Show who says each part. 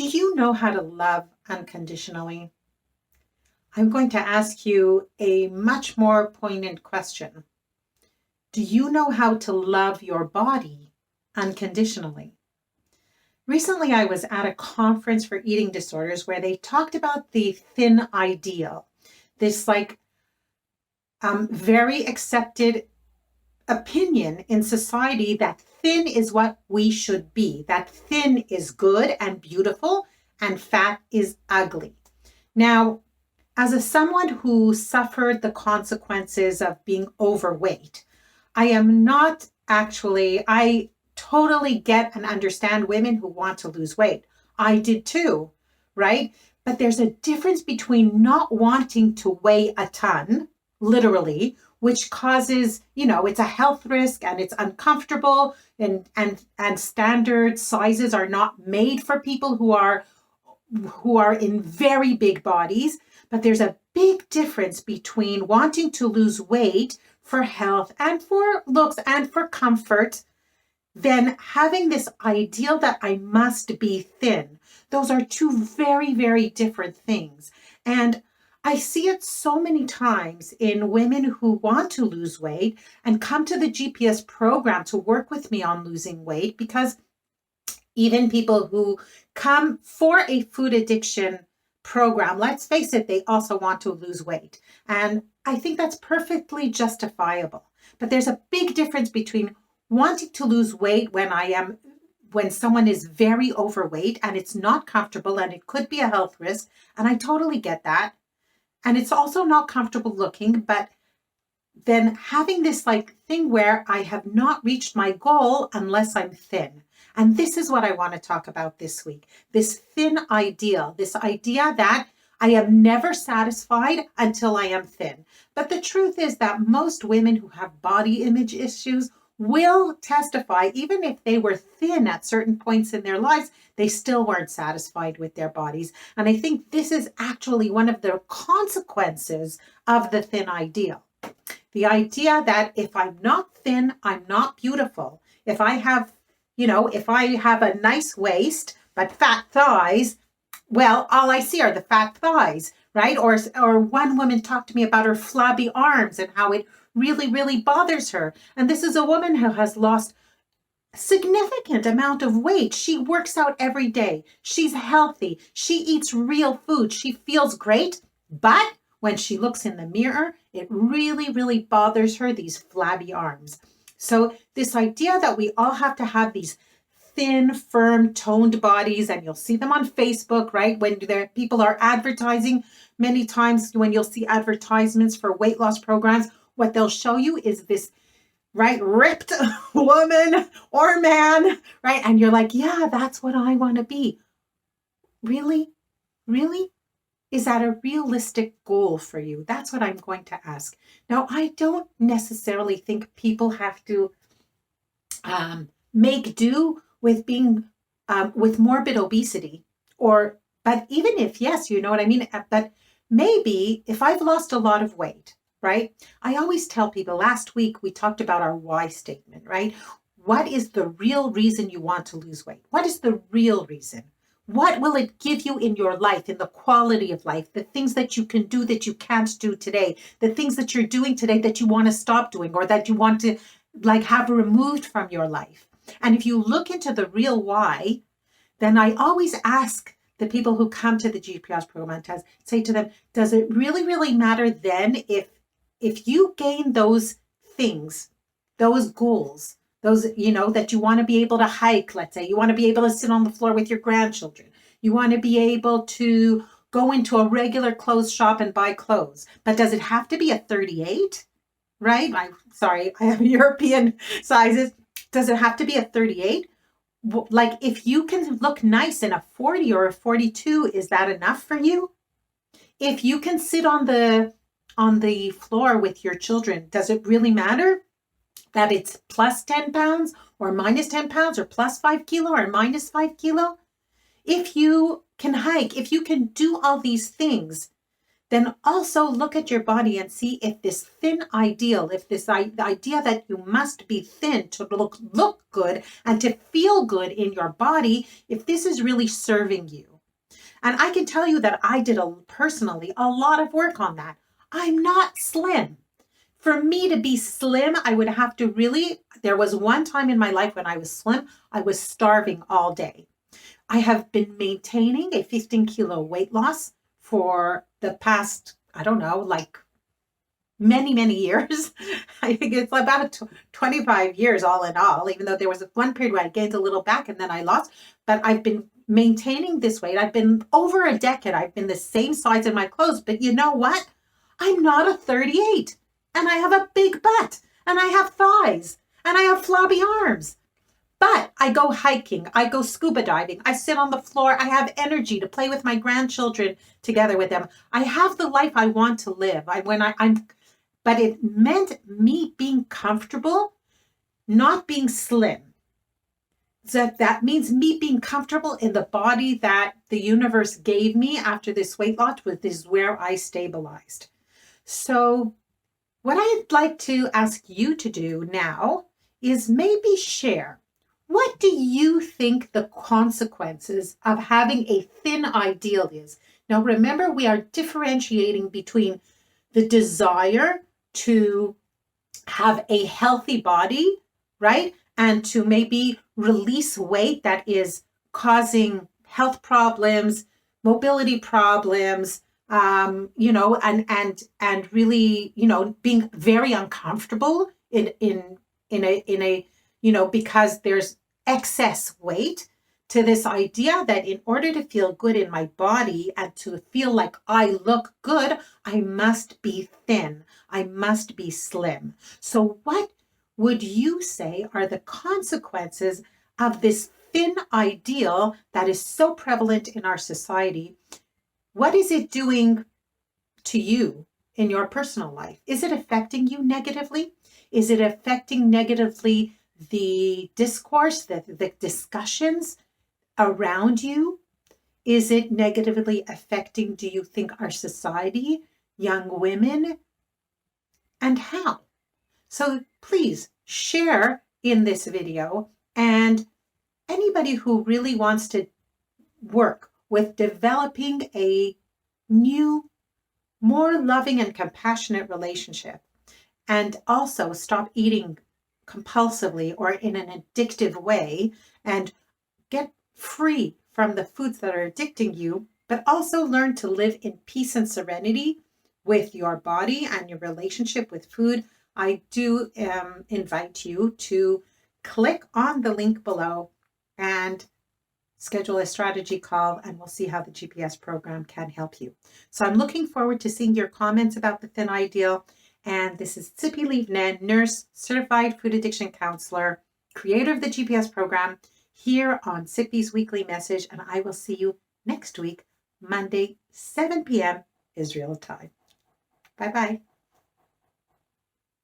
Speaker 1: Do you know how to love unconditionally? I'm going to ask you a much more poignant question. Do you know how to love your body unconditionally? Recently, I was at a conference for eating disorders where they talked about the thin ideal, this very accepted opinion in society that thin is what we should be, that thin is good and beautiful and fat is ugly. Now, as someone who suffered the consequences of being overweight, I totally get and understand women who want to lose weight. I did too, right? But there's a difference between not wanting to weigh a ton, literally, which causes, it's a health risk and it's uncomfortable and standard sizes are not made for people who are in very big bodies. But there's a big difference between wanting to lose weight for health and for looks and for comfort than having this ideal that I must be thin. Those are two very, very different things. And I see it so many times in women who want to lose weight and come to the GPS program to work with me on losing weight, because even people who come for a food addiction program, let's face it, they also want to lose weight. And I think that's perfectly justifiable. But there's a big difference between wanting to lose weight when someone is very overweight and it's not comfortable and it could be a health risk. And I totally get that. And it's also not comfortable looking, but then having this thing where I have not reached my goal unless I'm thin. And this is what I want to talk about this week. This thin ideal, this idea that I am never satisfied until I am thin. But the truth is that most women who have body image issues will testify, even if they were thin at certain points in their lives, they still weren't satisfied with their bodies. And I think this is actually one of the consequences of the thin ideal. The idea that if I'm not thin, I'm not beautiful. If I have a nice waist, but fat thighs, well, all I see are the fat thighs, right? Or one woman talked to me about her flabby arms and how it really, really bothers her. And this is a woman who has lost a significant amount of weight. She works out every day. She's healthy. She eats real food. She feels great. But when she looks in the mirror, it really, really bothers her, these flabby arms. So this idea that we all have to have these thin, firm, toned bodies, and you'll see them on Facebook, right? When people are advertising, many times when you'll see advertisements for weight loss programs, what they'll show you is this, right, ripped woman or man, right? And you're like, yeah, that's what I want to be. Really? Really? Is that a realistic goal for you? That's what I'm going to ask. Now, I don't necessarily think people have to make do with being with morbid obesity, but even if yes, you know what I mean. But maybe if I've lost a lot of weight, right? I always tell people. Last week we talked about our why statement, right? What is the real reason you want to lose weight? What is the real reason? What will it give you in your life, in the quality of life, the things that you can do that you can't do today, the things that you're doing today that you want to stop doing or that you want to have removed from your life? And if you look into the real why, then I always ask the people who come to the GPS program to say to them, does it really, really matter then if you gain those things, those goals, those, that you want to be able to hike, let's say, you want to be able to sit on the floor with your grandchildren, you want to be able to go into a regular clothes shop and buy clothes, but does it have to be a 38, right? I have European sizes. Does it have to be a 38? If you can look nice in a 40 or a 42, is that enough for you? If you can sit on the floor with your children, does it really matter that it's plus 10 pounds or minus 10 pounds or plus 5 kilo or minus 5 kilo? If you can hike, if you can do all these things, then also look at your body and see if this thin ideal, if this idea that you must be thin to look good and to feel good in your body, if this is really serving you. And I can tell you that I did personally a lot of work on that. I'm not slim. For me to be slim, I would have to really, there was one time in my life when I was slim, I was starving all day. I have been maintaining a 15-kilo weight loss for the past, I don't know, like many years. I think it's about 25 years all in all, even though there was one period where I gained a little back and then I lost. But I've been maintaining this weight. I've been over a decade. I've been the same size in my clothes. But you know what? I'm not a 38. And I have a big butt. And I have thighs. And I have flabby arms. But I go hiking, I go scuba diving, I sit on the floor, I have energy to play with my grandchildren together with them. I have the life I want to live. But it meant me being comfortable, not being slim. So that means me being comfortable in the body that the universe gave me after this weight loss, which is where I stabilized. So what I'd like to ask you to do now is maybe share. What do you think the consequences of having a thin ideal is? Now, remember, we are differentiating between the desire to have a healthy body, right? And to maybe release weight that is causing health problems, mobility problems, and really, being very uncomfortable in a because there's excess weight, to this idea that in order to feel good in my body and to feel like I look good, I must be thin. I must be slim. So what would you say are the consequences of this thin ideal that is so prevalent in our society? What is it doing to you in your personal life? Is it affecting you negatively? Is it affecting negatively the discourse, the discussions around you? Is it negatively affecting, do you think, our society, young women? And how? So please share in this video, and anybody who really wants to work with developing a new, more loving and compassionate relationship, and also stop eating compulsively or in an addictive way, and get free from the foods that are addicting you, but also learn to live in peace and serenity with your body and your relationship with food, I do invite you to click on the link below and schedule a strategy call, and we'll see how the GPS program can help you. So I'm looking forward to seeing your comments about the thin ideal. And this is Tsipi Livnen, nurse, certified food addiction counselor, creator of the GPS program, here on Tsipi's Weekly Message. And I will see you next week, Monday, 7 p.m. Israel time. Bye-bye.